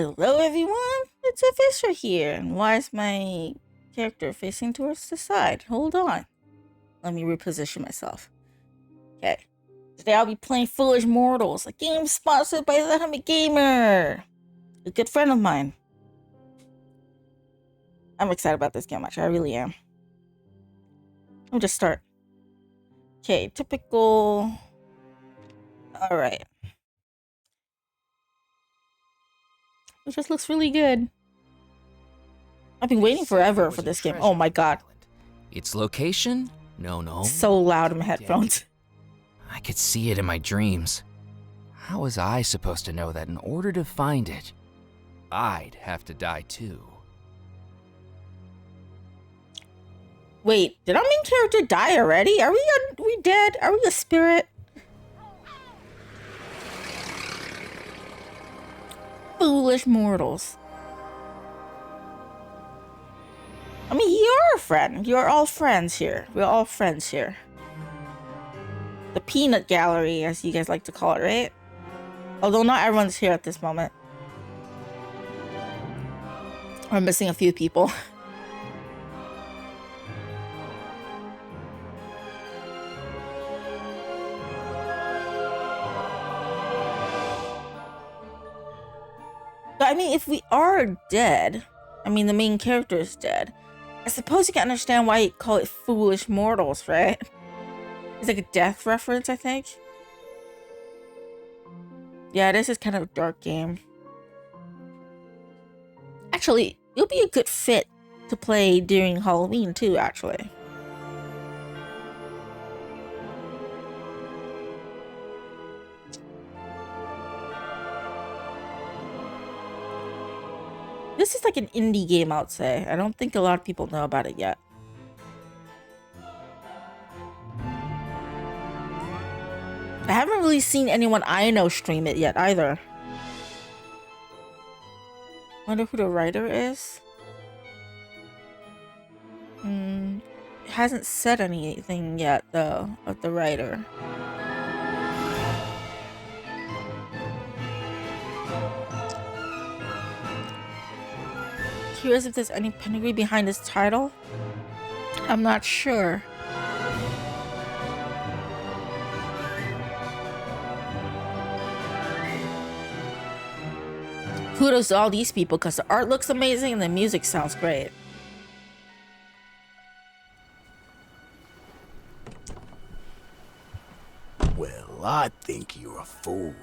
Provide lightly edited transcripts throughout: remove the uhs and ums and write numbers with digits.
Hello everyone, it's Luphisra here. And why is my character facing towards the side? Hold on. Let me reposition myself. Okay. Today I'll be playing Foolish Mortals, a game sponsored by The Hummy Gamer, a good friend of mine. I'm excited about this game, actually. I really am. Let me just start. Okay, typical. Alright. It just looks really good. I've been waiting forever for this game. Oh my god. Its location? No. It's so loud in my headphones. I could see it in my dreams. How was I supposed to know that in order to find it, I'd have to die too? Wait, did our main character die already? Are we dead? Are we a spirit? Foolish mortals. I mean, you're a friend. You're all friends here. We're all friends here. The peanut gallery, as you guys like to call it, right? Although not everyone's here at this moment. We're missing a few people. But I mean, if we are dead, I mean, the main character is dead, I suppose you can understand why you call it Foolish Mortals, right? It's like a death reference, I think. Yeah, this is kind of a dark game. Actually, it'll be a good fit to play during Halloween too, actually. This is like an indie game, I would say. I don't think a lot of people know about it yet. I haven't really seen anyone I know stream it yet either. Wonder who the writer is? It hasn't said anything yet though of the writer. Curious if there's any pedigree behind this title? I'm not sure. Kudos to all these people because the art looks amazing and the music sounds great. Well, I think you're a fool.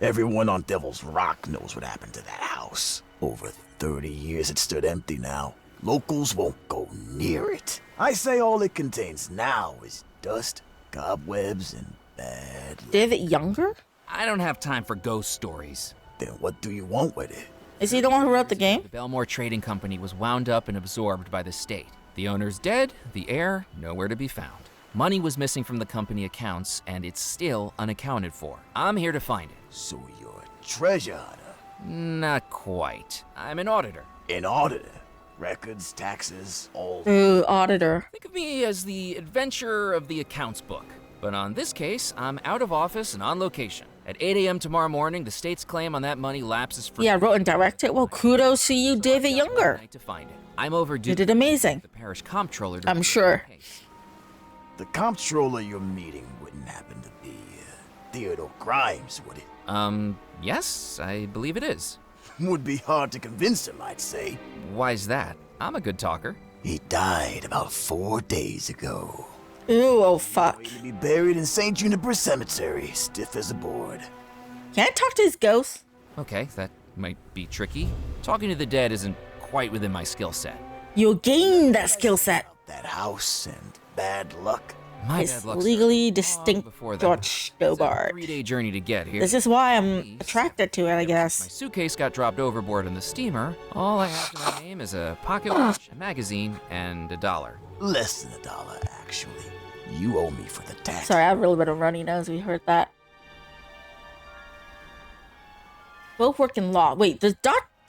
Everyone on Devil's Rock knows what happened to that house. Over 30 years it stood empty now. Locals won't go near it. I say all it contains now is dust, cobwebs, and bad luck. David Younger? I don't have time for ghost stories. Then what do you want with it? Is he the one who wrote the game? The Bellemore Trading Company was wound up and absorbed by the state. The owner's dead, the heir nowhere to be found. Money was missing from the company accounts, and it's still unaccounted for. I'm here to find it. So you're a treasure hunter? Not quite. I'm an auditor. An auditor? Records, taxes, all... Ooh, auditor. Think of me as the adventurer of the accounts book. But on this case, I'm out of office and on location. At 8 a.m. tomorrow morning, the state's claim on that money lapses for... Yeah, wrote and directed. Well, kudos to you, David Younger. To find it. I'm overdue. You did amazing. The parish comptroller. I'm sure. The comptroller you're meeting wouldn't happen to be Theodore Grimes, would it? Yes, I believe it is. Would be hard to convince him, I'd say. Why's that? I'm a good talker. He died about 4 days ago. Ooh, oh fuck. Going to be buried in St. Juniper Cemetery, stiff as a board. Can I talk to his ghost? Okay, that might be tricky. Talking to the dead isn't quite within my skill set. You'll gain that skill set. That house and bad luck. My It's bad luck's legally long distinct before that. George It's a Stobart. 3-day journey to get here. This is why I'm attracted to it, I My guess. suitcase got dropped overboard in the steamer. All I have to my name is a pocket watch, a magazine, and $1. Less than $1, actually. You owe me for the tax. Sorry, I have a little bit of runny nose. We heard that. Both work in law. Wait, does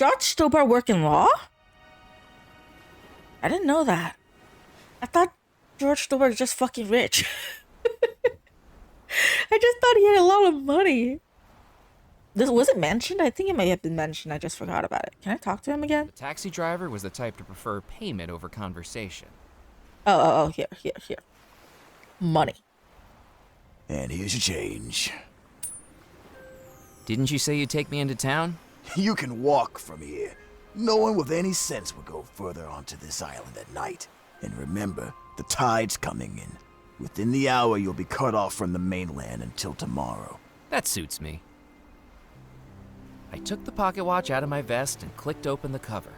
George Stobart work in law? I didn't know that. I thought George Stobart is just fucking rich. I just thought he had a lot of money. This was it mentioned? I think it may have been mentioned. I just forgot about it. Can I talk to him again? The taxi driver was the type to prefer payment over conversation. Oh, here. Money. And here's your change. Didn't you say you'd take me into town? You can walk from here. No one with any sense will go further onto this island at night. And remember, the tide's coming in. Within the hour, you'll be cut off from the mainland until tomorrow. That suits me. I took the pocket watch out of my vest and clicked open the cover.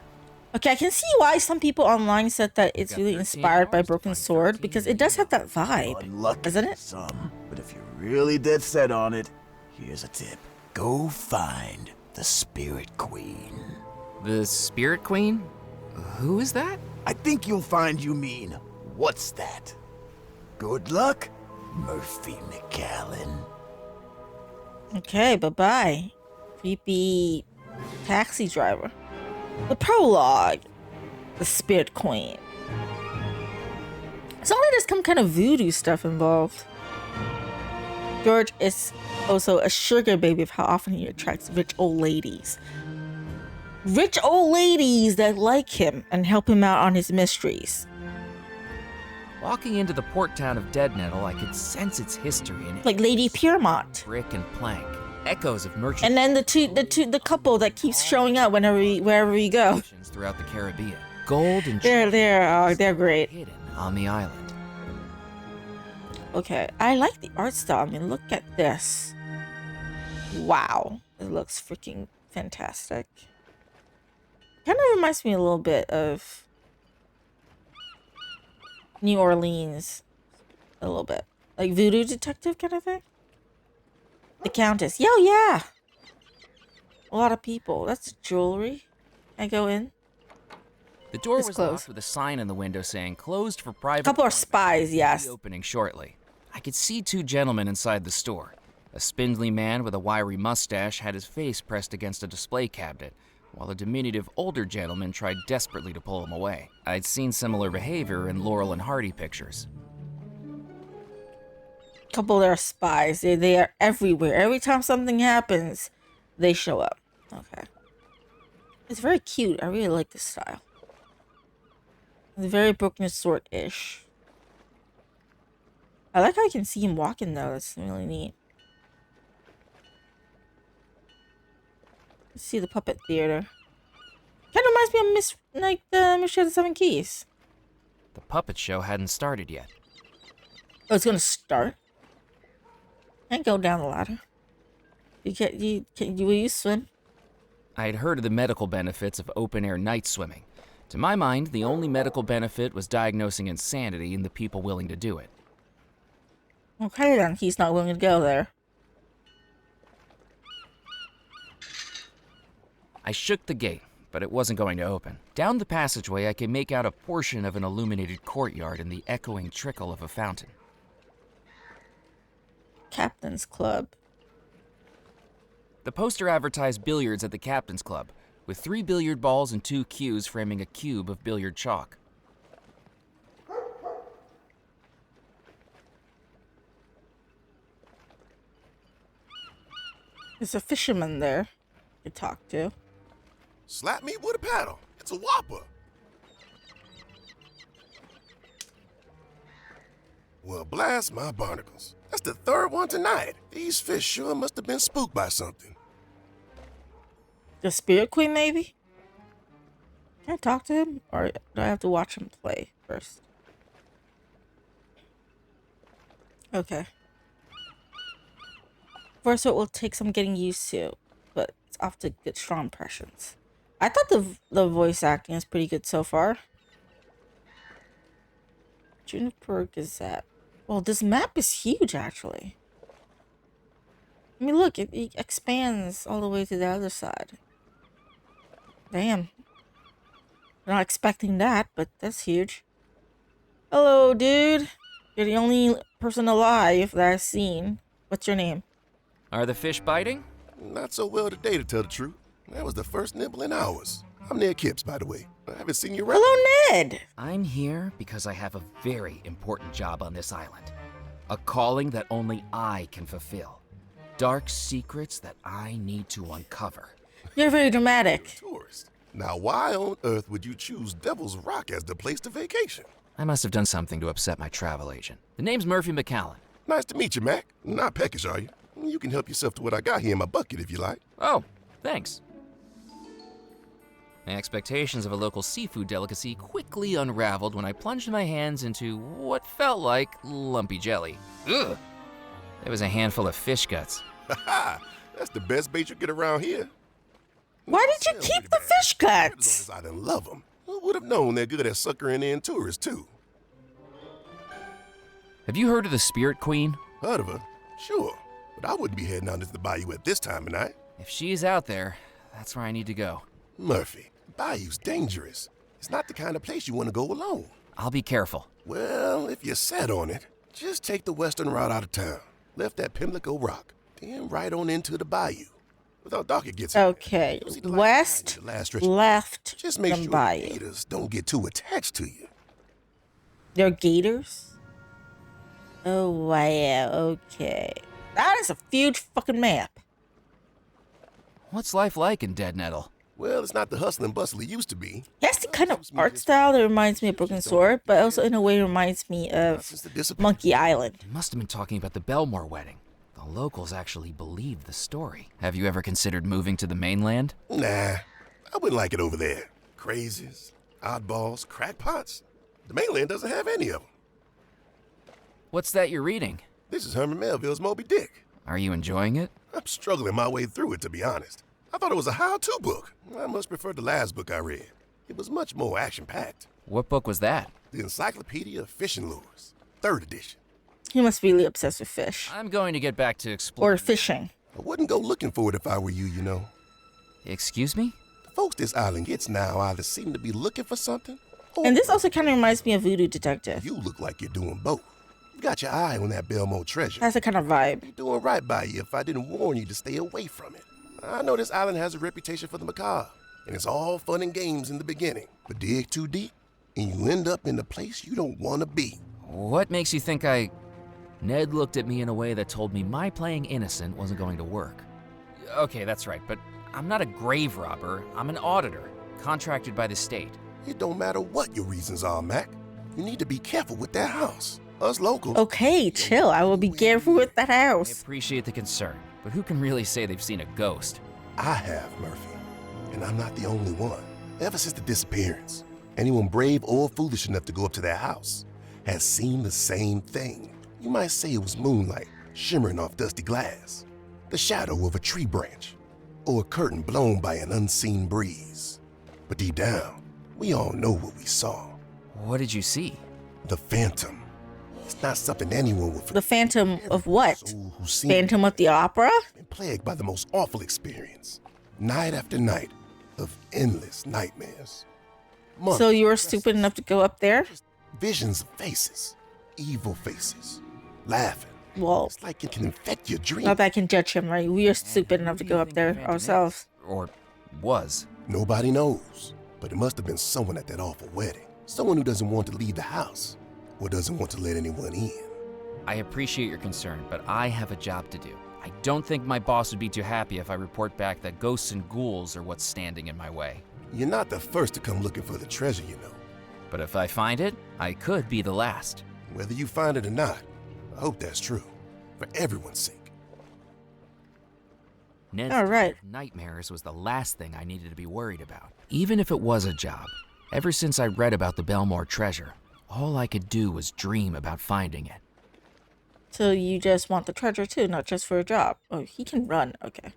Okay, I can see why some people online said that it's Got really 13 inspired by hours to Broken find Sword 13 because it does have that vibe, Unlucky doesn't for it? some, but if you're really dead set on it, here's a tip. Go find the Spirit Queen. The Spirit Queen? Who is that? I think you'll find you mean, what's that? Good luck, Murphy McCallan. Okay, bye-bye. Creepy taxi driver. The prologue. The Spirit Queen. It's only there's some kind of voodoo stuff involved. George is also a sugar baby of how often he attracts rich old ladies. Rich old ladies that like him and help him out on his mysteries. Walking into the port town of Deadnettle, I could sense its history in it. Like Lady Piermont. Brick and plank. Echoes of merchant And then the couple that keeps showing up wherever we go. throughout the Caribbean. Gold and They're great. hidden on the island. Okay, I like the art style. I mean, look at this. Wow, it looks freaking fantastic. Kind of reminds me a little bit of New Orleans, a little bit, like Voodoo Detective kind of thing. The Countess. Yo, yeah. A lot of people. That's jewelry. I go in. The door It's was closed. locked with a sign in the window saying closed for private. A couple are spies, yes. Opening shortly. I could see two gentlemen inside the store. A spindly man with a wiry mustache had his face pressed against a display cabinet, while a diminutive older gentleman tried desperately to pull him away. I'd seen similar behavior in Laurel and Hardy pictures. Couple are spies. They are everywhere. Every time something happens, they show up. Okay. It's very cute. I really like this style. It's very Broken Sword-ish. I like how you can see him walking though. That's really neat. Let's see the puppet theater. Kind of reminds me of the Mystery of the Seven Keys. The puppet show hadn't started yet. Oh, it's gonna start. Can't go down the ladder. Will you swim? I had heard of the medical benefits of open-air night swimming. To my mind, the only medical benefit was diagnosing insanity in the people willing to do it. Okay then, he's not willing to go there. I shook the gate, but it wasn't going to open. Down the passageway, I could make out a portion of an illuminated courtyard and the echoing trickle of a fountain. Captain's Club. The poster advertised billiards at the Captain's Club, with 3 billiard balls and 2 cues framing a cube of billiard chalk. There's a fisherman there to talk to. Slap me with a paddle. It's a whopper. Well, blast my barnacles. That's the third one tonight. These fish sure must have been spooked by something. The Spirit Queen, maybe? Can I talk to him? Or do I have to watch him play first? Okay. First, it will take some getting used to, but it's off to good, strong impressions. I thought the voice acting is pretty good so far. Juniper Gazette. Well, this map is huge, actually. I mean, look, it expands all the way to the other side. Damn. Not expecting that, but that's huge. Hello, dude. You're the only person alive that I've seen. What's your name? Are the fish biting? Not so well today, to tell the truth. That was the first nibble in hours. I'm Ned Kipps, by the way. I haven't seen you around. Hello, Ned. I'm here because I have a very important job on this island. A calling that only I can fulfill. dark secrets that I need to uncover. You're very dramatic. Tourist. Now, why on earth would you choose Devil's Rock as the place to vacation? I must have done something to upset my travel agent. The name's Murphy McCallan. Nice to meet you, Mac. Not peckish, are you? You can help yourself to what I got here in my bucket if you like. Oh, thanks. My expectations of a local seafood delicacy quickly unraveled when I plunged my hands into what felt like lumpy jelly. Ugh! There was a handful of fish guts. Ha! That's the best bait you get around here. Why did you keep the fish guts? I didn't love them. Who would have known they're good at suckering in tourists, too? Have you heard of the Spirit Queen? Heard of her? Sure. But I wouldn't be heading out into the bayou at this time of night. If she's out there, that's where I need to go. Murphy, the bayou's dangerous. It's not the kind of place you want to go alone. I'll be careful. Well, if you're set on it, just take the western route out of town. Left at Pimlico Rock, then right on into the bayou. Without dark it gets in. Okay, west, left, Just make then sure the bayou. gators don't get too attached to you. They're gators? Oh, wow, okay. That is a huge fucking map. What's life like in Dead Nettle? Well, it's not the hustle and bustle it used to be. He has the kind of art style that reminds me of Broken Sword, but also in a way reminds me of Monkey Island. You must have been talking about the Bellemore wedding. The locals actually believe the story. Have you ever considered moving to the mainland? Nah, I wouldn't like it over there. Crazies, oddballs, crackpots. The mainland doesn't have any of them. What's that you're reading? This is Herman Melville's Moby Dick. Are you enjoying it? I'm struggling my way through it, to be honest. I thought it was a how-to book. I much prefer the last book I read. It was much more action-packed. What book was that? The Encyclopedia of Fishing Lures, 3rd edition. He must be really obsessed with fish. I'm going to get back to exploring. Or fishing. I wouldn't go looking for it if I were you, you know. Excuse me? The folks this island gets now either seem to be looking for something, or And this also kind of reminds me of Voodoo Detective. you look like you're doing both. You got your eye on that Bellemore treasure. That's the kind of vibe. Be doing right by you if I didn't warn you to stay away from it. I know this island has a reputation for the macabre, and it's all fun and games in the beginning. But dig too deep, and you end up in a place you don't want to be. What makes you think I... Ned looked at me in a way that told me my playing innocent wasn't going to work. Okay, that's right, but I'm not a grave robber. I'm an auditor, contracted by the state. It don't matter what your reasons are, Mac. You need to be careful with that house. Us locals. Okay, chill. I will be careful with that I house. appreciate the concern, but who can really say they've seen a ghost? I have, Murphy. And I'm not the only one. Ever since the disappearance, anyone brave or foolish enough to go up to their house has seen the same thing. You might say it was moonlight shimmering off dusty glass, the shadow of a tree branch, or a curtain blown by an unseen breeze. But deep down, we all know what we saw. What did you see? The phantom. It's not something anyone would The Phantom of what? Soul who's seen Phantom of the Opera? been plagued by the most awful experience. Night after night of endless nightmares. Months So you were of stupid enough to go up there? visions of faces, evil faces, laughing. Well, It's like it can infect your dreams. not that I can judge him, right? We are stupid enough to go up there ourselves. Or was? Nobody knows, but it must have been someone at that awful wedding. Someone who doesn't want to leave the house or doesn't want to let anyone in. I appreciate your concern, but I have a job to do. I don't think my boss would be too happy if I report back that ghosts and ghouls are what's standing in my way. You're not the first to come looking for the treasure, you know. But if I find it, I could be the last. Whether you find it or not, I hope that's true. For everyone's sake. Ned's All right. nightmares was the last thing I needed to be worried about. Even if it was a job, ever since I read about the Bellemore treasure, all I could do was dream about finding it. So you just want the treasure too, not just for a job. Oh, he can run. Okay.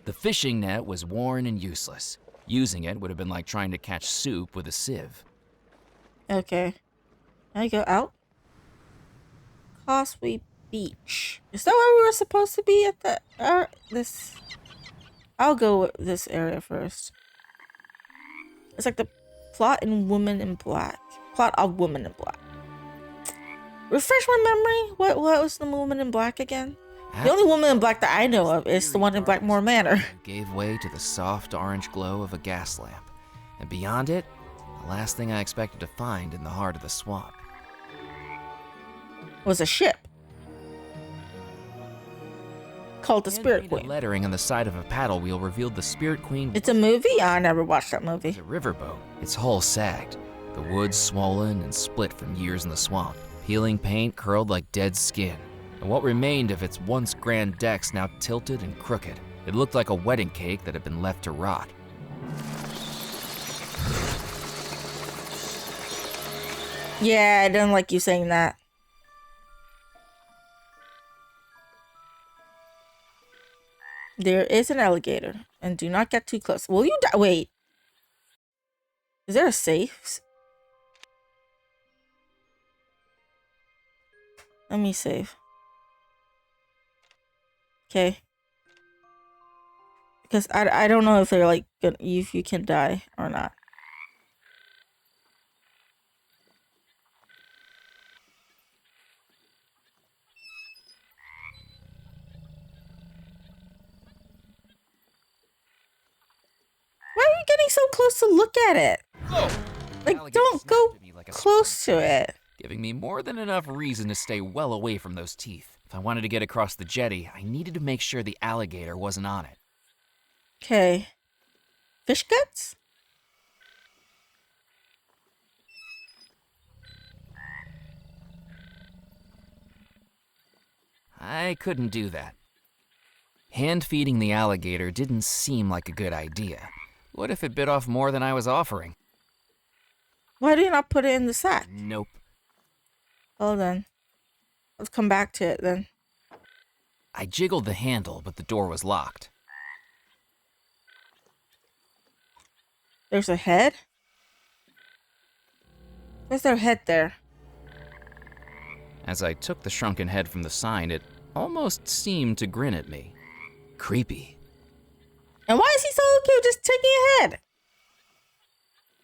The fishing net was worn and useless. Using it would have been like trying to catch soup with a sieve. Okay. I go out. Causeway Beach. Is that where we were supposed to be at the this? I'll go with this area first. It's like the plot in Woman in Black. Plot of Woman in Black. Refresh my memory. What was the Woman in Black again? The only woman in black that I know of is the one in Bellemore Manor. Gave way to the soft orange glow of a gas lamp. And beyond it, the last thing I expected to find in the heart of the swamp. was a ship called the Spirit Hand-painted Queen. lettering on the side of a paddle wheel revealed the Spirit Queen It's a movie? I never watched that movie. was a riverboat. Its hull sagged, the wood swollen and split from years in the swamp. Peeling paint curled like dead skin, and what remained of its once grand decks now tilted and crooked. It looked like a wedding cake that had been left to rot. Yeah, I didn't like you saying that. There is an alligator, and do not get too close. Will you die? Wait. Is there a safe? Let me save. Okay. Because I don't know if they're like if you can die or not. Why are you getting so close to look at it? Like, Alligator don't snapped go at me like a close to it. giving me more than enough reason to stay well away from those teeth. If I wanted to get across the jetty, I needed to make sure the alligator wasn't on it. Okay. Fish guts? I couldn't do that. Hand feeding the alligator didn't seem like a good idea. What if it bit off more than I was offering? Why do you not put it in the sack? Nope. Hold on. Let's come back to it then. I jiggled the handle, but the door was locked. There's a head? Where's their head there? As I took the shrunken head from the sign, it almost seemed to grin at me. Creepy. And why is he so cute just taking a head?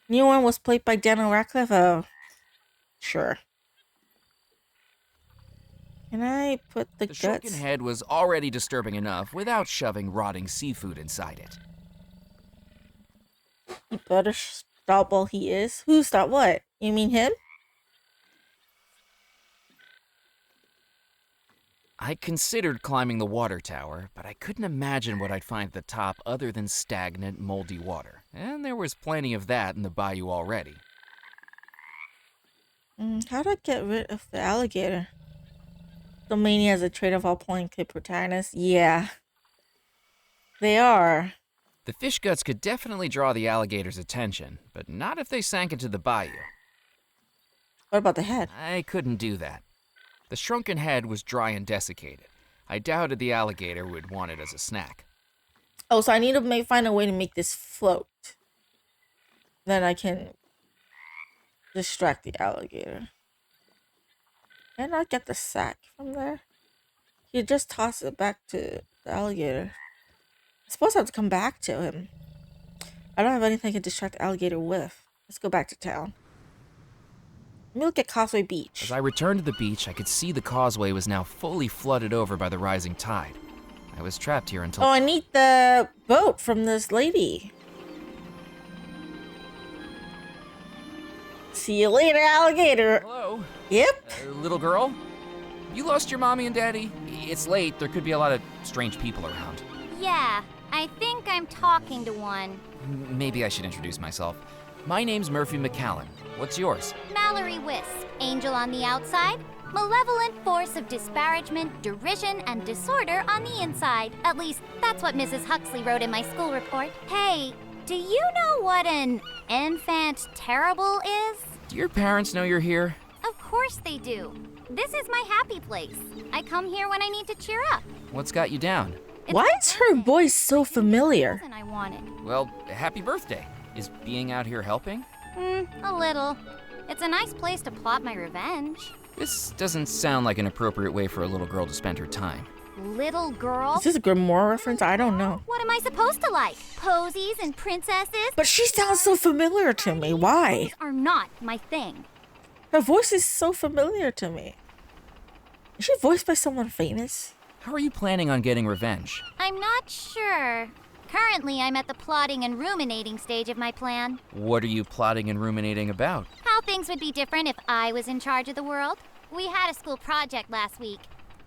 New one was played by Daniel Radcliffe. Oh, sure. Can I put the The guts? shrunken head was already disturbing enough without shoving rotting seafood inside it. He better stop while he is. Who stop what? You mean him? I considered climbing the water tower, but I couldn't imagine what I'd find at the top other than stagnant, moldy water. And there was plenty of that in the bayou already. How do I get rid of the alligator? The mania has a trait of all point-and-click protagonists. Yeah. They are. The fish guts could definitely draw the alligator's attention, but not if they sank into the bayou. What about the head? I couldn't do that. The shrunken head was dry and desiccated. I doubted the alligator would want it as a snack. Oh, so I need to find a way to make this float. Then I can distract the alligator. Can I get the sack from there? You just toss it back to the alligator. I suppose I have to come back to him. I don't have anything I can distract the alligator with. Let's go back to town. Let me look at Causeway Beach. As I returned to the beach, I could see the causeway was now fully flooded over by the rising tide. I was trapped here until... Oh, I need the boat from this lady. See you later, alligator. Hello? Yep. Little girl? You lost your mommy and daddy? It's late. There could be a lot of strange people around. Yeah, I think I'm talking to one. Maybe I should introduce myself. My name's Murphy McCallan. What's yours? Mallory Wisp, angel on the outside, malevolent force of disparagement, derision, and disorder on the inside. At least, that's what Mrs. Huxley wrote in my school report. Hey, do you know what an enfant terrible is? Do your parents know you're here? Of course they do. This is my happy place. I come here when I need to cheer up. What's got you down? It's Why my is her birthday. voice so familiar? Something I wanted. Well, happy birthday. Is being out here helping? A little. It's a nice place to plot my revenge. This doesn't sound like an appropriate way for a little girl to spend her time. Little girl? Is this a Grimoire reference? I don't know. What am I supposed to like? Posies and princesses? But she sounds so familiar to me. Why? These are not my thing. Her voice is so familiar to me. Is she voiced by someone famous? How are you planning on getting revenge? I'm not sure. Currently, I'm at the plotting and ruminating stage of my plan. What are you plotting and ruminating about? How things would be different if I was in charge of the world. We had a school project last week.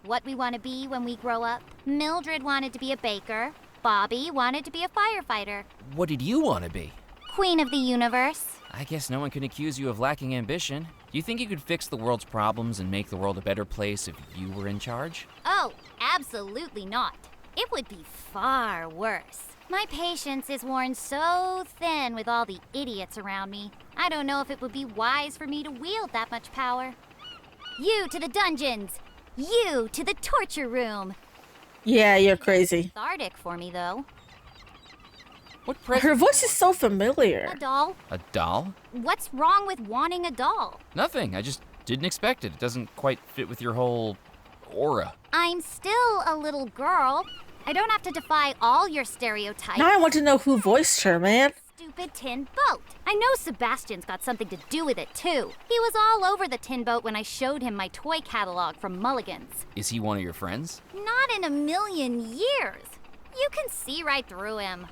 What we want to be when we grow up. Mildred wanted to be a baker. Bobby wanted to be a firefighter. What did you want to be? Queen of the universe. I guess no one can accuse you of lacking ambition. Do you think you could fix the world's problems and make the world a better place if you were in charge? Oh, absolutely not. It would be far worse. My patience is worn so thin with all the idiots around me. I don't know if it would be wise for me to wield that much power. You to the dungeons! You to the torture room! Yeah, you're crazy. Cathartic for me, though. What present? Her voice is so familiar. A doll? A doll? What's wrong with wanting a doll? Nothing. I just didn't expect it. It doesn't quite fit with your whole aura. I'm still a little girl. I don't have to defy all your stereotypes. Now I want to know who voiced her, man. Stupid tin boat. I know Sebastian's got something to do with it, too. He was all over the tin boat when I showed him my toy catalog from Mulligan's. Is he one of your friends? Not in a million years. You can see right through him.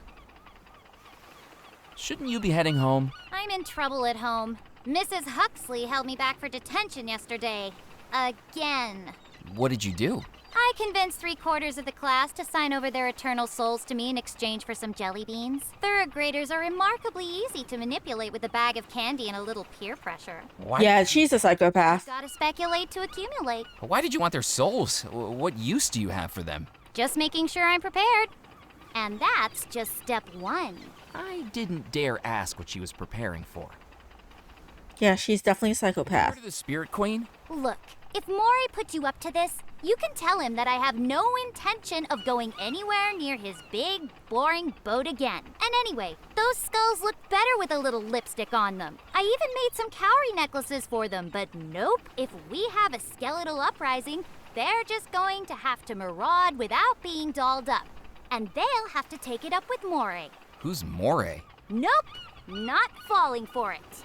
Shouldn't you be heading home? I'm in trouble at home. Mrs. Huxley held me back for detention yesterday. Again. What did you do? I convinced 3/4 of the class to sign over their eternal souls to me in exchange for some jelly beans. Third graders are remarkably easy to manipulate with a bag of candy and a little peer pressure. Why? Yeah, she's a psychopath. Gotta speculate to accumulate. Why did you want their souls? What use do you have for them? Just making sure I'm prepared. And that's just step 1. I didn't dare ask what she was preparing for. Yeah, she's definitely a Heard psychopath. of the Spirit Queen? Look, if Maury put you up to this, you can tell him that I have no intention of going anywhere near his big, boring boat again. And anyway, those skulls look better with a little lipstick on them. I even made some cowrie necklaces for them, but nope. If we have a skeletal uprising, they're just going to have to maraud without being dolled up. And they'll have to take it up with Maury. Who's Moray? Nope, not falling for it.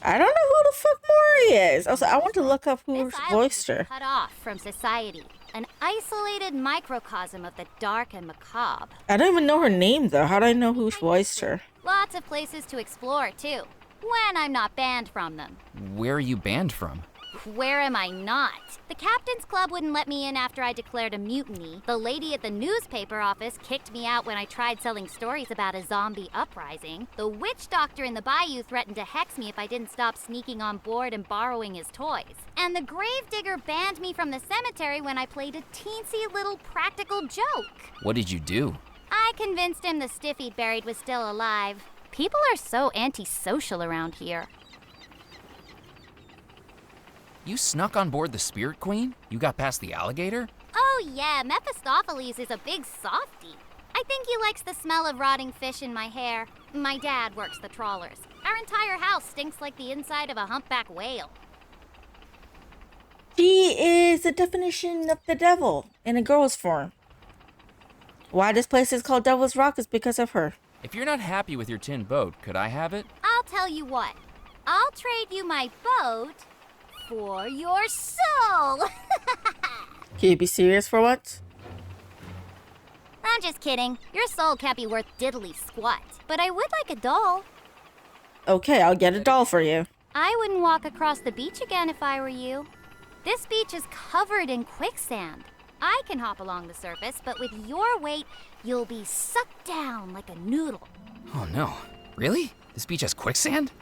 I don't know who the fuck Maury is. Also, I want to look up who This island voiced is her. cut off from society, an isolated microcosm of the dark and macabre. I don't even know her name, though. How do I know who voiced her? Lots of places to explore, too, when I'm not banned from them. Where are you banned from? Where am I not? The Captain's Club wouldn't let me in after I declared a mutiny. The lady at the newspaper office kicked me out when I tried selling stories about a zombie uprising. The witch doctor in the bayou threatened to hex me if I didn't stop sneaking on board and borrowing his toys. And the gravedigger banned me from the cemetery when I played a teensy little practical joke. What did you do? I convinced him the stiff he'd buried was still alive. People are so antisocial around here. You snuck on board the Spirit Queen? You got past the alligator? Oh yeah, Mephistopheles is a big softie. I think he likes the smell of rotting fish in my hair. My dad works the trawlers. Our entire house stinks like the inside of a humpback whale. She is the definition of the devil in a girl's form. Why this place is called Devil's Rock is because of her. If you're not happy with your tin boat, could I have it? I'll tell you what. I'll trade you my boat for your soul. Can you be serious for once? I'm just kidding. Your soul can't be worth diddly squat. But I would like a doll. Okay, I'll get a doll for you. I wouldn't walk across the beach again if I were you. This beach is covered in quicksand. I can hop along the surface, but with your weight, you'll be sucked down like a noodle. Oh no. Really? This beach has quicksand?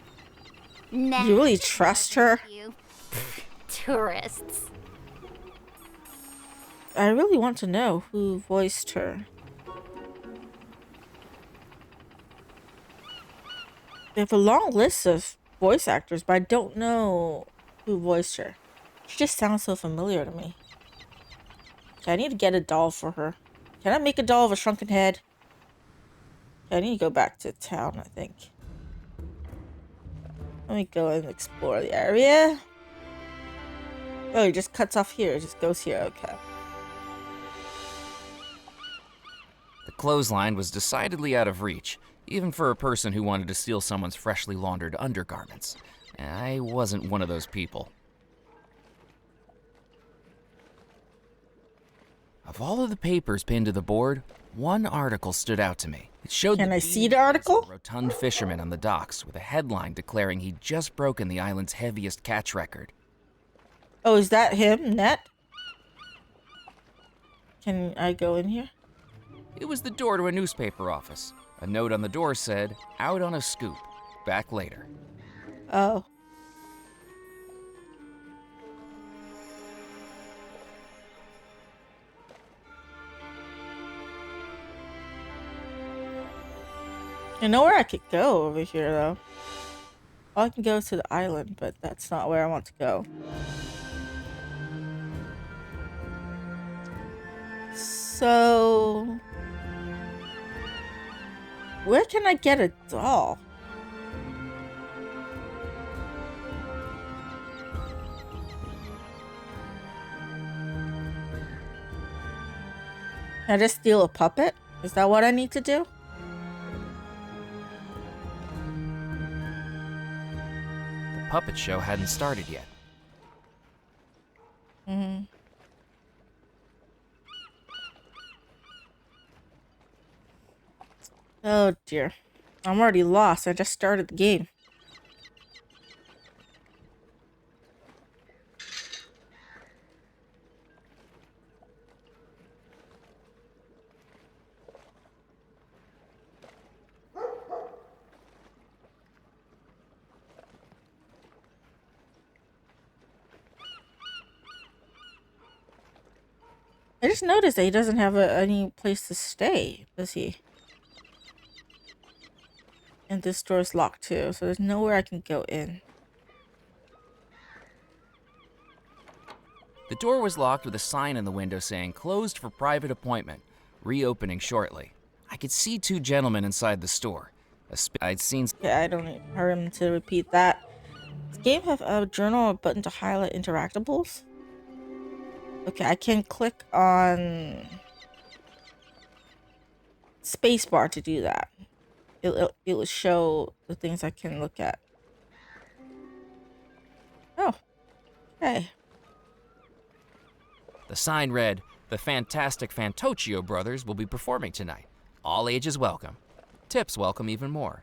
Nah. You really trust her? You. Tourists. I really want to know who voiced her. They have a long list of voice actors, but I don't know who voiced her. She just sounds so familiar to me. Okay, I need to get a doll for her. Can I make a doll of a shrunken head? Okay, I need to go back to town, I think. Let me go and explore the area. Oh, it just cuts off here. It just goes here. Okay. The clothesline was decidedly out of reach, even for a person who wanted to steal someone's freshly laundered undergarments. I wasn't one of those people. Of all of the papers pinned to the board, one article stood out to me. It showed Can the I see the article? of a rotund fisherman on the docks with a headline declaring he'd just broken the island's heaviest catch record. Oh, is that him, Net? Can I go in here? It was the door to a newspaper office. A note on the door said, "Out on a scoop. Back later." Oh. I know where I could go over here, though. I can go to the island, but that's not where I want to go. So... where can I get a doll? Can I just steal a puppet? Is that what I need to do? The puppet show hadn't started yet. Mm-hmm. Oh dear. I'm already lost. I just started the game. I just noticed that he doesn't have any place to stay, does he? And this door's locked too, so there's nowhere I can go in. The door was locked with a sign in the window saying, "Closed for private appointment. Reopening shortly." I could see two gentlemen inside the store. I'd seen... Yeah, I don't need him to repeat that. Does the game have a journal or button to highlight interactables? Okay, I can click on spacebar to do that. It will show the things I can look at. Oh, okay. The sign read, "The Fantastic Fantocchio Brothers will be performing tonight. All ages welcome. Tips welcome even more."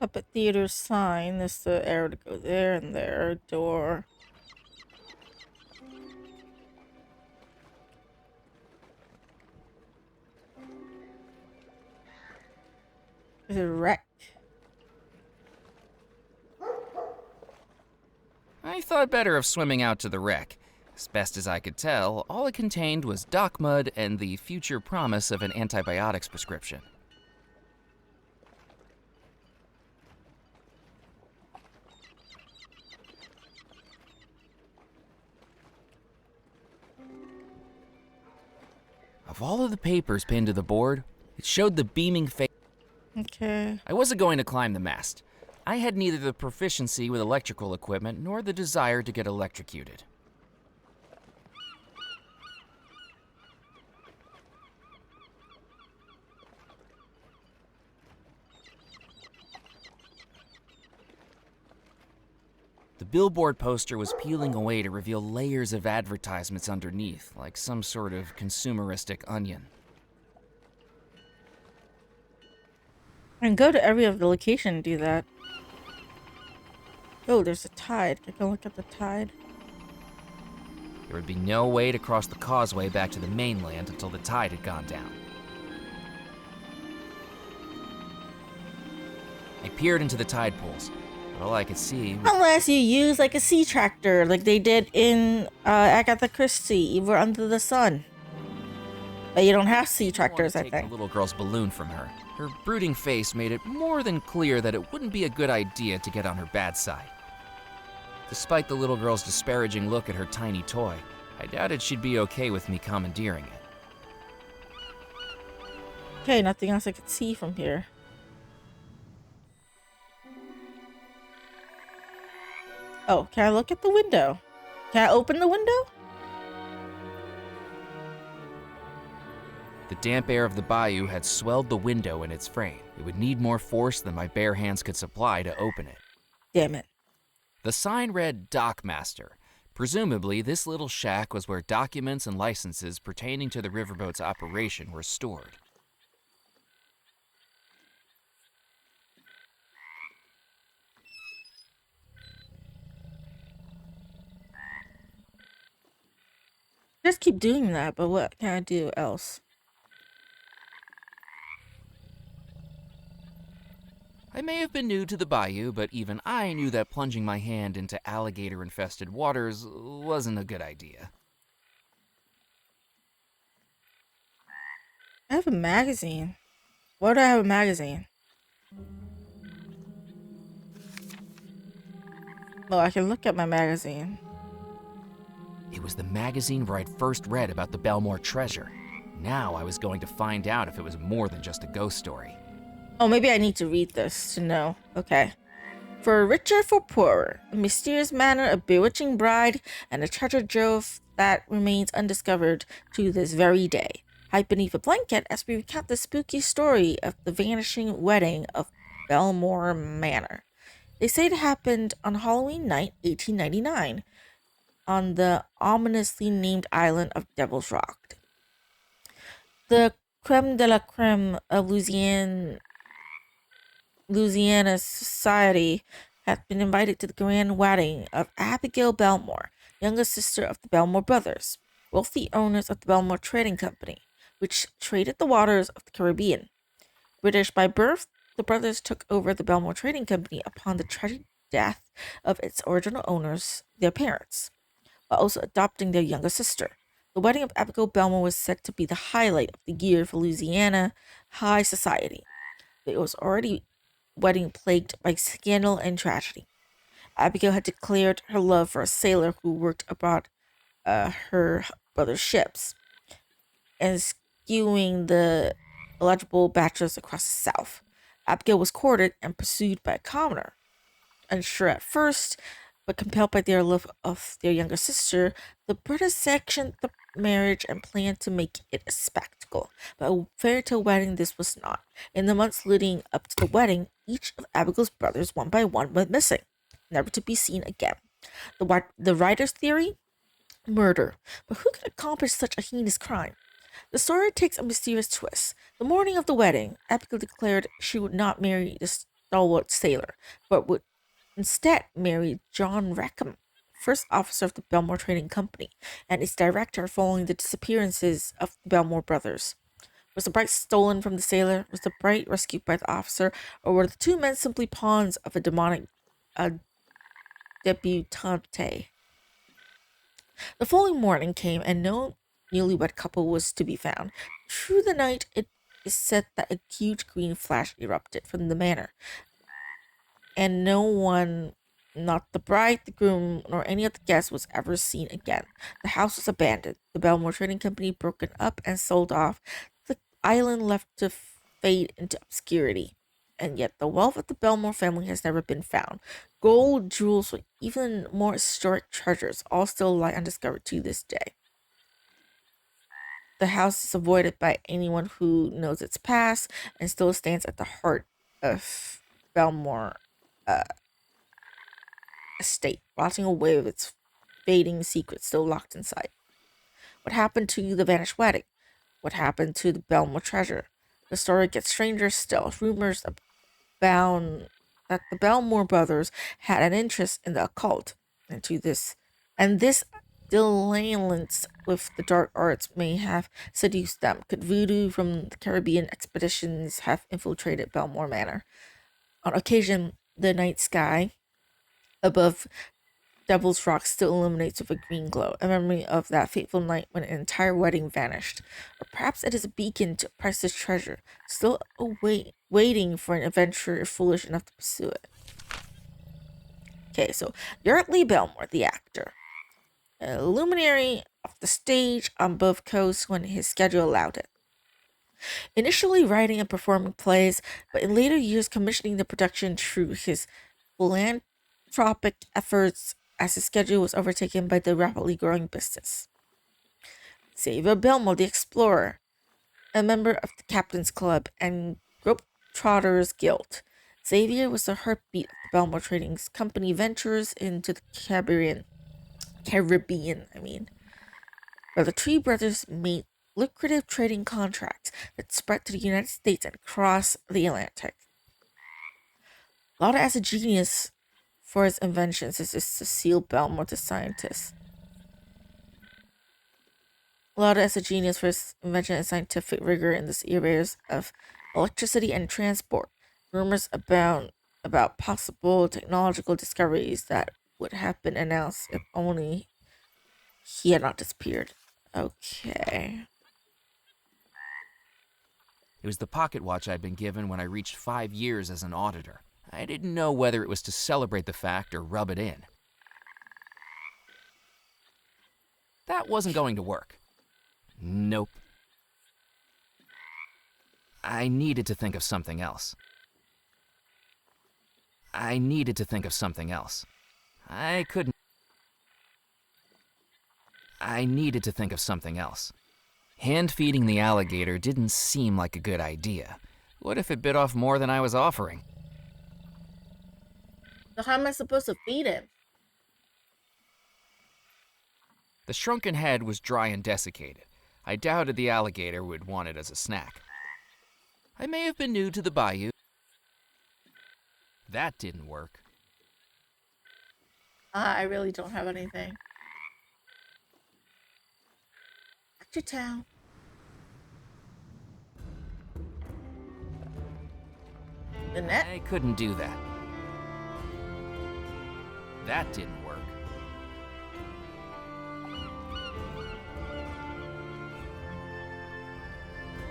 Puppet theater sign. There's the arrow to go there and there. Door. There's a wreck. I thought better of swimming out to the wreck. As best as I could tell, all it contained was dock mud and the future promise of an antibiotics prescription. Of all of the papers pinned to the board, it showed the beaming face. Okay. I wasn't going to climb the mast. I had neither the proficiency with electrical equipment nor the desire to get electrocuted. The billboard poster was peeling away to reveal layers of advertisements underneath, like some sort of consumeristic onion. I can go to every other location and do that. Oh, there's a tide. I can look at the tide. There would be no way to cross the causeway back to the mainland until the tide had gone down. I peered into the tide pools, but all I could see was... Unless you use like a sea tractor, like they did in Agatha Christie, Evil Under the Sun. But you don't have sea tractors, I take think. the little girl's balloon from her. Her brooding face made it more than clear that it wouldn't be a good idea to get on her bad side. Despite the little girl's disparaging look at her tiny toy, I doubted she'd be okay with me commandeering it. Okay, nothing else I could see from here. Oh, can I look at the window? Can I open the window? The damp air of the bayou had swelled the window in its frame. It would need more force than my bare hands could supply to open it. Damn it. The sign read Dockmaster. Presumably, this little shack was where documents and licenses pertaining to the riverboat's operation were stored. Just keep doing that, but what can I do else? I may have been new to the bayou, but even I knew that plunging my hand into alligator-infested waters wasn't a good idea. I have a magazine. Why do I have a magazine? Oh, I can look at my magazine. It was the magazine where I'd first read about the Bellemore treasure. Now I was going to find out if it was more than just a ghost story. Oh, maybe I need to read this to know. Okay. For richer, for poorer, a mysterious manor, a bewitching bride, and a treasure trove that remains undiscovered to this very day. Hide beneath a blanket as we recount the spooky story of the vanishing wedding of Bellemore Manor. They say it happened on Halloween night, 1899, on the ominously named island of Devil's Rock. The creme de la creme of Louisiana society had been invited to the grand wedding of Abigail Bellemore, youngest sister of the Bellemore brothers, wealthy owners of the Bellemore Trading Company, which traded the waters of the Caribbean. British by birth, the brothers took over the Bellemore Trading Company upon the tragic death of its original owners, their parents, while also adopting their younger sister. The wedding of Abigail Bellemore was said to be the highlight of the year for Louisiana high society, but it was already wedding plagued by scandal and tragedy. Abigail had declared her love for a sailor who worked aboard her brother's ships and skewing the eligible bachelors across the South. Abigail was courted and pursued by a commoner. Unsure at first, but compelled by their love of their younger sister, the brothers sanctioned the marriage and planned to make it a spectacle. But a fairy tale wedding this was not. In the months leading up to the wedding, each of Abigail's brothers, one by one, went missing, never to be seen again. The writer's theory? Murder. But who could accomplish such a heinous crime? The story takes a mysterious twist. The morning of the wedding, Abigail declared she would not marry the stalwart sailor, but would instead married John Rackham, first officer of the Bellemore Trading Company, and its director following the disappearances of the Bellemore brothers. Was the bride stolen from the sailor? Was the bride rescued by the officer? Or were the two men simply pawns of a demonic debutante? The following morning came, and no newlywed couple was to be found. Through the night, it is said that a huge green flash erupted from the manor, and no one, not the bride, the groom, nor any of the guests, was ever seen again. The house was abandoned, the Bellemore Trading Company broken up and sold off, the island left to fade into obscurity. And yet the wealth of the Bellemore family has never been found. Gold, jewels, or even more historic treasures all still lie undiscovered to this day. The house is avoided by anyone who knows its past and still stands at the heart of Bellemore estate, rotting away with its fading secrets still locked inside. What happened to the vanished wedding? What happened to the Bellemore treasure? The story gets stranger still. Rumors abound that the Bellemore brothers had an interest in the occult, and this dalliance with the dark arts may have seduced them. Could voodoo from the Caribbean expeditions have infiltrated Bellemore Manor? On occasion, the night sky above Devil's Rock still illuminates with a green glow, a memory of that fateful night when an entire wedding vanished. Or perhaps it is a beacon to priceless treasure, still waiting for an adventurer foolish enough to pursue it. Okay, so Yardley Bellemore, the actor, a luminary of the stage on both coasts when his schedule allowed it. Initially writing and performing plays, but in later years commissioning the production through his philanthropic efforts as his schedule was overtaken by the rapidly growing business. Xavier Bellemore, the explorer, a member of the Captain's Club and Globetrotters Guild. Xavier was the heartbeat of the Bellemore Trading Company ventures into the Caribbean, where the three brothers made lucrative trading contracts that spread to the United States and across the Atlantic. Lauded as a genius for his inventions is Cecile Bellemore, the scientist. lauded as a genius for his invention and scientific rigor in the areas of electricity and transport. Rumors abound about possible technological discoveries that would have been announced if only he had not disappeared. Okay. It was the pocket watch I'd been given when I reached 5 years as an auditor. I didn't know whether it was to celebrate the fact or rub it in. That wasn't going to work. Nope. I needed to think of something else. I needed to think of something else. I needed to think of something else. Hand-feeding the alligator didn't seem like a good idea. What if it bit off more than I was offering? So how am I supposed to feed him? The shrunken head was dry and desiccated. I doubted the alligator would want it as a snack. I may have been new to the bayou. That didn't work. I really don't have anything. Back to town. The net? I couldn't do that. That didn't work.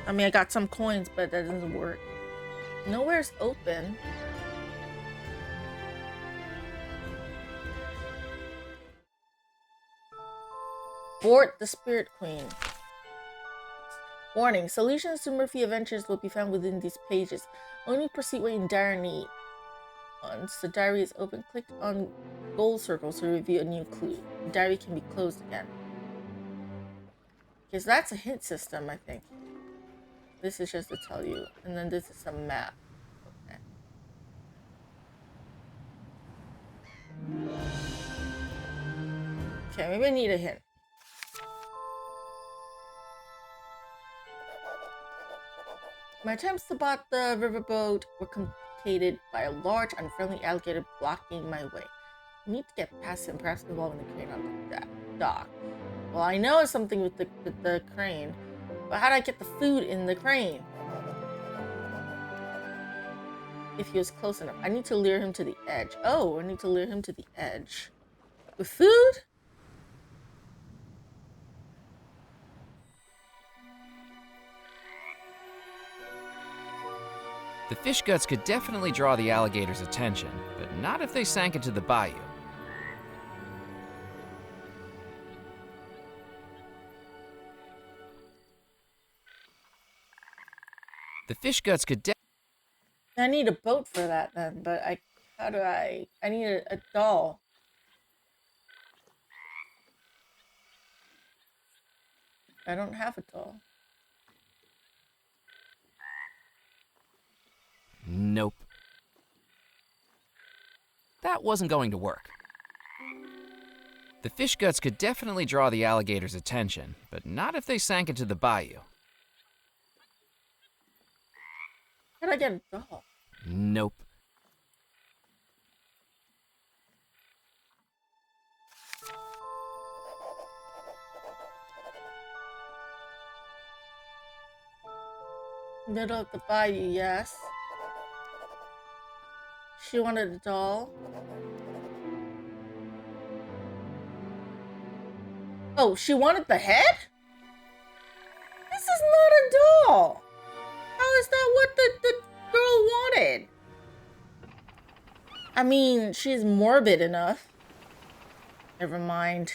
I mean, I got some coins, but that doesn't work. Nowhere's open. Board the Spirit Queen. Warning, solutions to Murphy adventures will be found within these pages. Only proceed when in dire need. Once the diary is open, click on gold circles to reveal a new clue. The diary can be closed again. Because that's a hint system, I think. This is just to tell you. And then this is a map. Okay. Okay, maybe I need a hint. My attempts to bot the riverboat were complicated by a large, unfriendly alligator blocking my way. I need to get past him, perhaps involving the crane on the dock. Well, I know it's something with the crane, but how do I get the food in the crane? If he was close enough. I need to lure him to the edge. Oh, I need to lure him to the edge. With food? The fish guts could definitely draw the alligator's attention, but not if they sank into the bayou. The fish guts could I need a boat for that then, but I need a doll. I don't have a doll. Nope. That wasn't going to work. The fish guts could definitely draw the alligator's attention, but not if they sank into the bayou. How did I get a doll? Nope. Middle of the bayou, yes. She wanted a doll. Oh, she wanted the head? This is not a doll. How is that what the girl wanted? I mean, she's morbid enough. Never mind.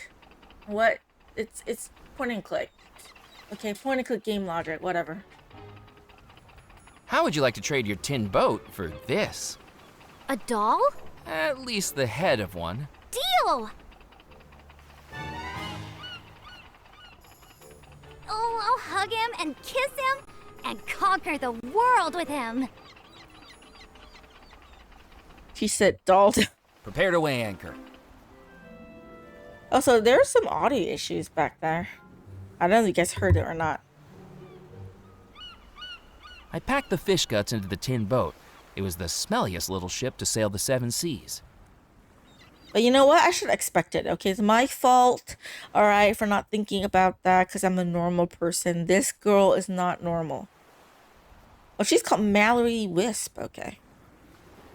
What? It's point and click. Okay, point and click game logic, whatever. How would you like to trade your tin boat for this? A doll? At least the head of one. Deal! Oh, I'll hug him and kiss him and conquer the world with him. She said doll. Prepare to weigh anchor. Also, there are some audio issues back there. I don't know if you guys heard it or not. I packed the fish guts into the tin boat. It was the smelliest little ship to sail the 7 seas. But you know what? I should expect it. Okay, it's my fault. All right, for not thinking about that because I'm a normal person. This girl is not normal. Oh, she's called Mallory Wisp. Okay.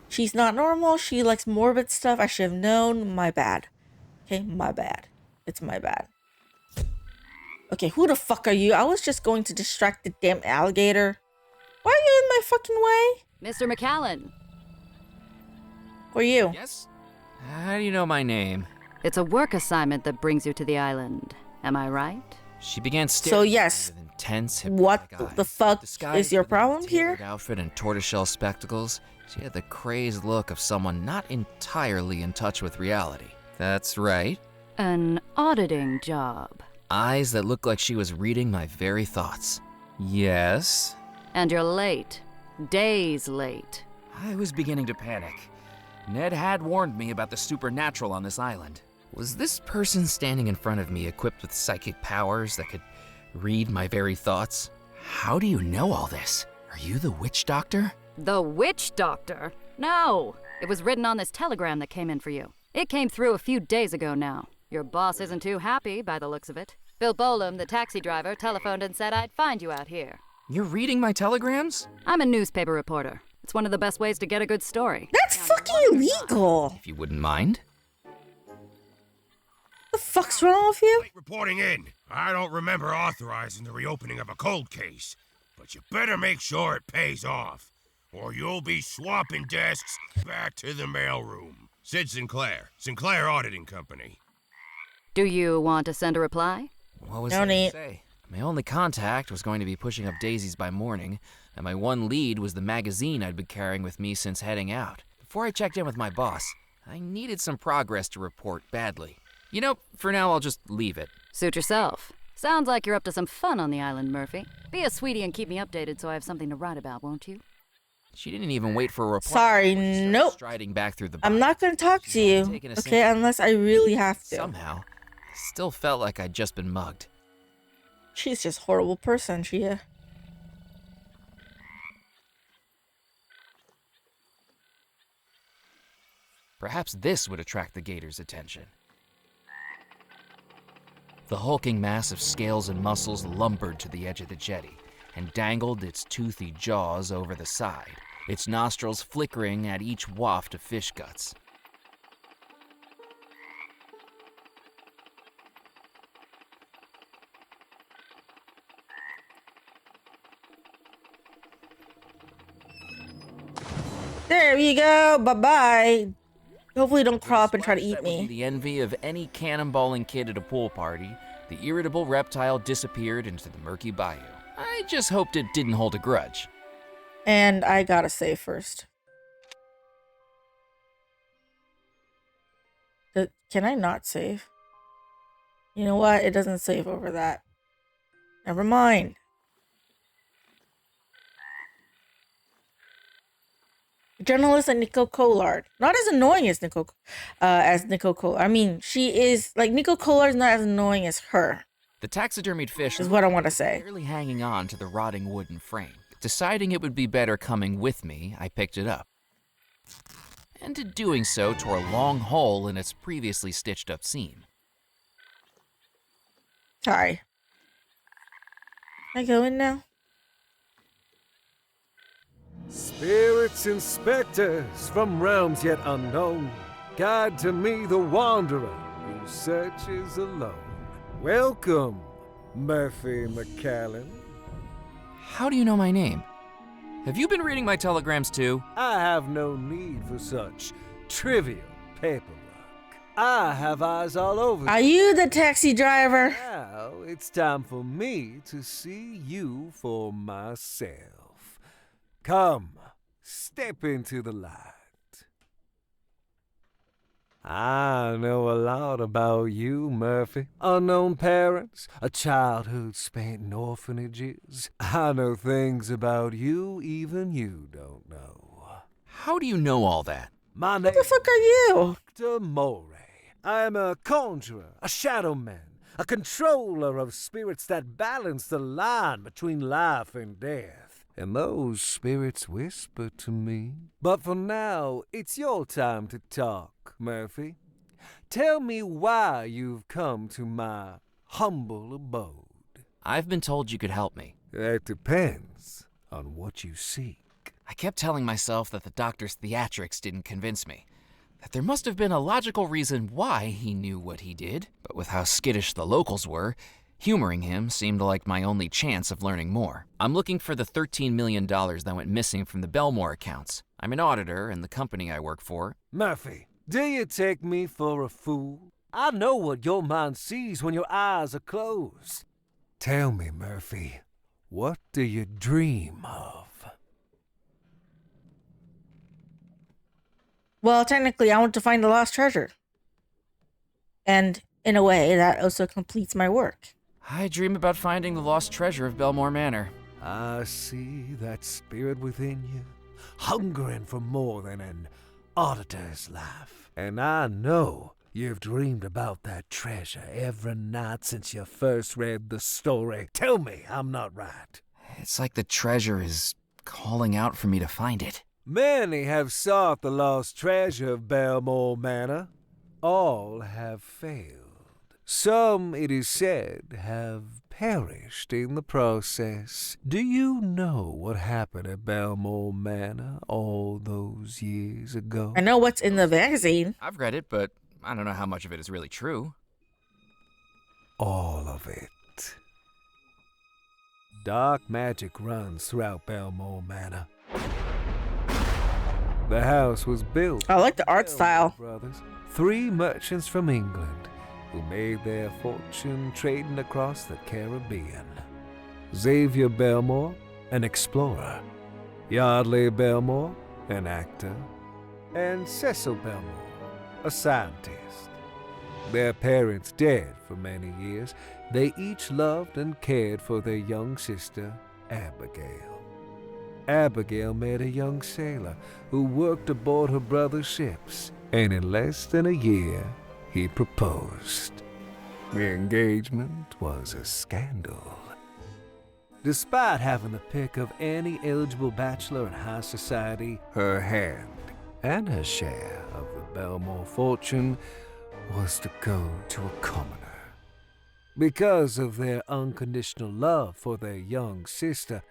She's not normal. She likes morbid stuff. I should have known. My bad. Okay, my bad. It's my bad. Okay, who the fuck are you? I was just going to distract the damn alligator. Why are you in my fucking way? Mr. McCallan, Who are you? Yes? How do you know my name? it's a work assignment that brings you to the island. Am I right? She began staring So, at me yes. with intense What hypnotic the eyes. fuck Disguised is your with a problem here? tailored outfit and tortoiseshell spectacles, she had the crazed look of someone not entirely in touch with reality. That's right. An auditing job. Eyes that looked like she was reading my very thoughts. Yes? And you're late. Days late. I was beginning to panic. Ned had warned me about the supernatural on this island. Was this person standing in front of me equipped with psychic powers that could read my very thoughts? How do you know all this? Are you the witch doctor? The witch doctor? No. It was written on this telegram that came in for you. It came through a few days ago now. Your boss isn't too happy by the looks of it. Bill Bolam, the taxi driver, telephoned and said I'd find you out here. You're reading my telegrams? I'm a newspaper reporter. It's one of the best ways to get a good story. That's fucking illegal. If you wouldn't mind. The fuck's wrong with you? Late reporting in. I don't remember authorizing the reopening of a cold case, but you better make sure it pays off, or you'll be swapping desks back to the mailroom. Sid Sinclair, Sinclair Auditing Company. Do you want to send a reply? What was No there to need. say? My only contact was going to be pushing up daisies by morning, and my one lead was the magazine I'd been carrying with me since heading out. Before I checked in with my boss, I needed some progress to report badly. You know, for now I'll just leave it. Suit yourself. Sounds like you're up to some fun on the island, Murphy. Be a sweetie and keep me updated so I have something to write about, won't you? She didn't even wait for a reply. Sorry, before she started nope. Striding back through the I'm bar. not gonna talk to She's you, taking a okay, sip. unless I really have to. Somehow, I still felt like I'd just been mugged. She's just a horrible person, she Perhaps this would attract the gator's attention. The hulking mass of scales and muscles lumbered to the edge of the jetty and dangled its toothy jaws over the side, its nostrils flickering at each waft of fish guts. There you go. Bye-bye. Hopefully don't crawl up and try to eat That would be me. the envy of any cannonballing kid at a pool party, the irritable reptile disappeared into the murky bayou. I just hoped it didn't hold a grudge. And I gotta save first. Can I not save? You know what? It doesn't save over that. Never mind. Journalist and Nico Collard. Not as annoying as Nico Collard. I mean, she is like Nico Collard is not as annoying as her. The taxidermied fish Is what I want to say. barely hanging on to the rotting wooden frame. Deciding it would be better coming with me, I picked it up. And in doing so, tore a long hole in its previously stitched up seam. Sorry. Can I go in now? Spirits and specters from realms yet unknown, guide to me the wanderer who searches alone. Welcome, Murphy McCallan. How do you know my name? Have you been reading my telegrams too? I have no need for such trivial paperwork. I have eyes all over. Are you the taxi driver? Now it's time for me to see you for myself. Come, step into the light. I know a lot about you, Murphy. Unknown parents, a childhood spent in orphanages. I know things about you even you don't know. How do you know all that? My name Who the fuck are you? Dr. Moray. I am a conjurer, a shadow man, a controller of spirits that balance the line between life and death. And those spirits whisper to me. But for now, it's your time to talk, Murphy. tell me why you've come to my humble abode. I've been told you could help me. That depends on what you seek. I kept telling myself that the doctor's theatrics didn't convince me. That there must have been a logical reason why he knew what he did. But with how skittish the locals were, humoring him seemed like my only chance of learning more. I'm looking for the $13 million that went missing from the Bellemore accounts. I'm an auditor in the company I work for. Murphy, do you take me for a fool? I know what your mind sees when your eyes are closed. Tell me, Murphy, what do you dream of? Well, technically, I want to find the lost treasure. And in a way, that also completes my work. I dream about finding the lost treasure of Bellemore Manor. I see that spirit within you, hungering for more than an auditor's life. And I know you've dreamed about that treasure every night since you first read the story. Tell me I'm not right. It's like the treasure is calling out for me to find it. Many have sought the lost treasure of Bellemore Manor. All have failed. Some, it is said, have perished in the process. Do you know what happened at Bellemore Manor all those years ago? I know what's in the magazine. I've read it, but I don't know how much of it is really true. All of it. Dark magic runs throughout Bellemore Manor. The house was built. I like the art style. Brothers, 3 merchants from England who made their fortune trading across the Caribbean. Xavier Bellemore, an explorer. Yardley Bellemore, an actor. And Cecil Bellemore, a scientist. Their parents dead for many years, they each loved and cared for their young sister, Abigail. Abigail met a young sailor who worked aboard her brother's ships, and in less than a year, he proposed. The engagement was a scandal. Despite having the pick of any eligible bachelor in high society, her hand and her share of the Bellemore fortune was to go to a commoner. Because of their unconditional love for their young sister,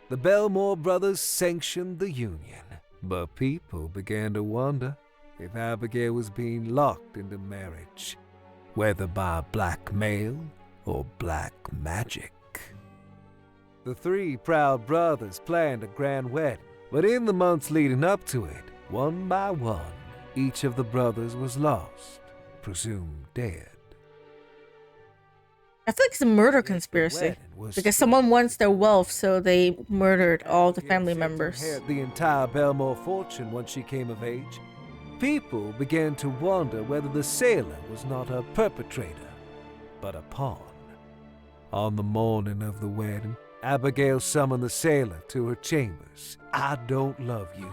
the Bellemore brothers sanctioned the union, but people began to wonder if Abigail was being locked into marriage, whether by blackmail or black magic. The 3 proud brothers planned a grand wedding, but in the months leading up to it, one by one, each of the brothers was lost, presumed dead. I feel like it's a murder conspiracy. Because someone wants their wealth, so they murdered all the family members. Had the entire Bellemore fortune once she came of age. People began to wonder whether the sailor was not a perpetrator, but a pawn. On the morning of the wedding, Abigail summoned the sailor to her chambers. "I don't love you,"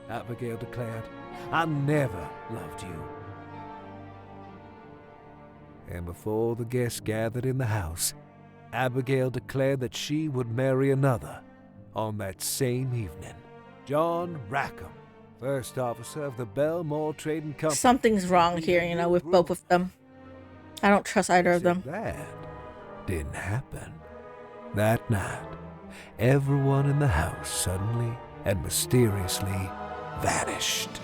Abigail declared. "I never loved you." And before the guests gathered in the house, Abigail declared that she would marry another on that same evening. John Rackham, first officer of the Bellemore Trading Company. Something's wrong here, with both of them. I don't trust either of them. That didn't happen. That night, everyone in the house suddenly and mysteriously vanished.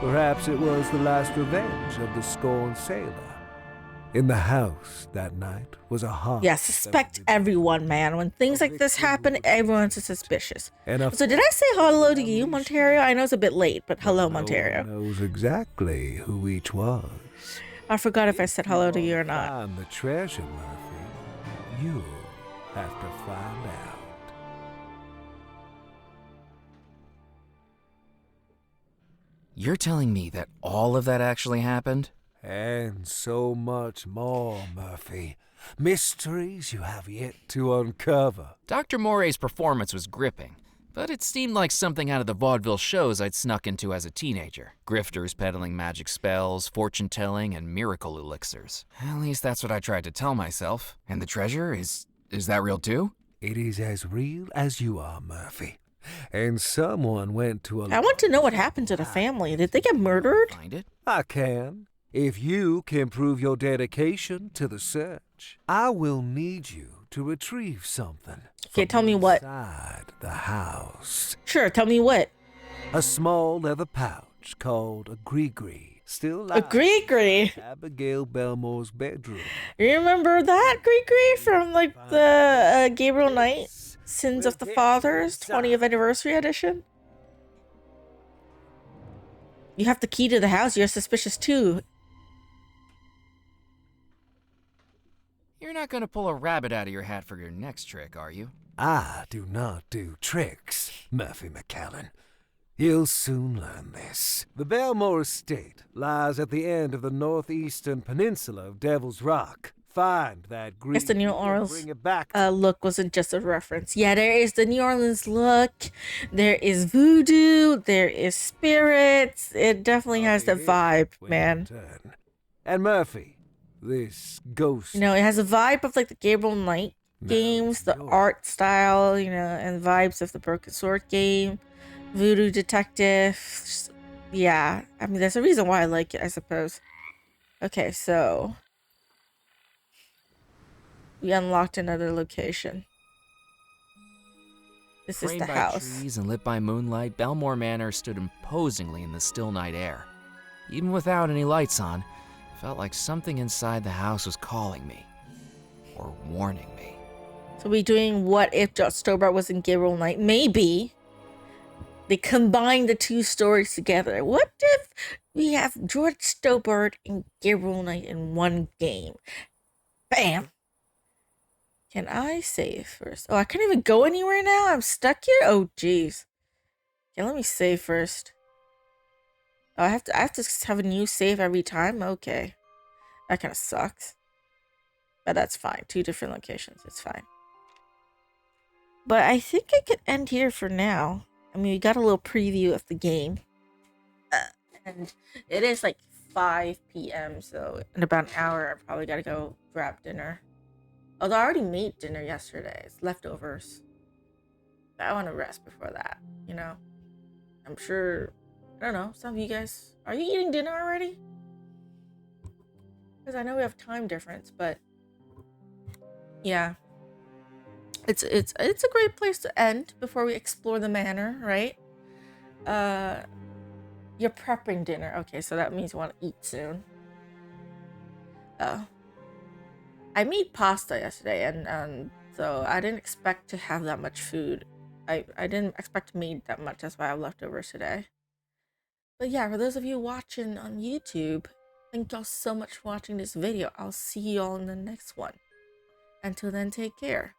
Perhaps it was the last revenge of the scorned sailor. In the house that night was a heart. Yeah, suspect everyone, man. When things like this happen, everyone's suspicious. So did I say hello to you, Montario? I know it's a bit late, but hello, Montario. No one knows exactly who each was. I forgot if I said hello to you or not. Find the treasure, Murphy. You'll have to find out. You're telling me that all of that actually happened? And so much more, Murphy. Mysteries you have yet to uncover. Dr. Morey's performance was gripping, but it seemed like something out of the vaudeville shows I'd snuck into as a teenager. Grifters peddling magic spells, fortune-telling, and miracle elixirs. At least that's what I tried to tell myself. And the treasure, is that real too? It is as real as you are, Murphy. And someone went to a... I want to know what happened to the family. Did they get murdered? Find it? I can. If you can prove your dedication to the search, I will need you to retrieve something. Okay, tell me what. Inside the house. Sure, tell me what. A small leather pouch called a gree-gree. Still A lies gree-gree. in Abigail Bellemore's bedroom. You remember that gree-gree from like the Gabriel Knight Sins of the Fathers 20th anniversary edition? You have the key to the house. You're suspicious too. You're not gonna pull a rabbit out of your hat for your next trick, are you? I do not do tricks, Murphy McCallan. You'll soon learn this. The Bellemore estate lies at the end of the northeastern peninsula of Devil's Rock. Find that green. Guess the New Orleans bring it back. look wasn't just a reference. Yeah, there is the New Orleans look. There is voodoo. There is spirits. It definitely has the vibe, man. And Murphy, this ghost. You know, it has a vibe of like the Gabriel Knight games, the art style, you know, and vibes of the Broken Sword game, Voodoo Detective. Yeah, I mean, there's a reason why I like it, I suppose. Okay, so we unlocked another location. This is Framed the by house. trees and lit by moonlight, Bellemore Manor stood imposingly in the still night air. Even without any lights on, it felt like something inside the house was calling me. Or warning me. So we doing what if George Stobart was in Gabriel Knight? Maybe they combine the two stories together. What if we have George Stobart and Gabriel Knight in one game? Bam! Can I save first? Oh, I can't even go anywhere now? I'm stuck here? Oh, jeez. Okay, let me save first. Oh, I have to have a new save every time? Okay. That kind of sucks. But that's fine. 2 different locations. It's fine. But I think I could end here for now. I mean, we got a little preview of the game. And it is like 5 p.m. So in about an hour, I probably got to go grab dinner. Although I already made dinner yesterday. It's leftovers. But I want to rest before that, you know? I'm sure, I don't know, some of you guys, are you eating dinner already? Because I know we have time difference, but yeah. It's a great place to end before we explore the manor, right? You're prepping dinner. Okay, so that means you want to eat soon. I made pasta yesterday, and so I didn't expect to have that much food. I didn't expect to make that much. That's why I have leftovers today. But yeah, for those of you watching on YouTube, thank y'all so much for watching this video. I'll see y'all in the next one. Until then, take care.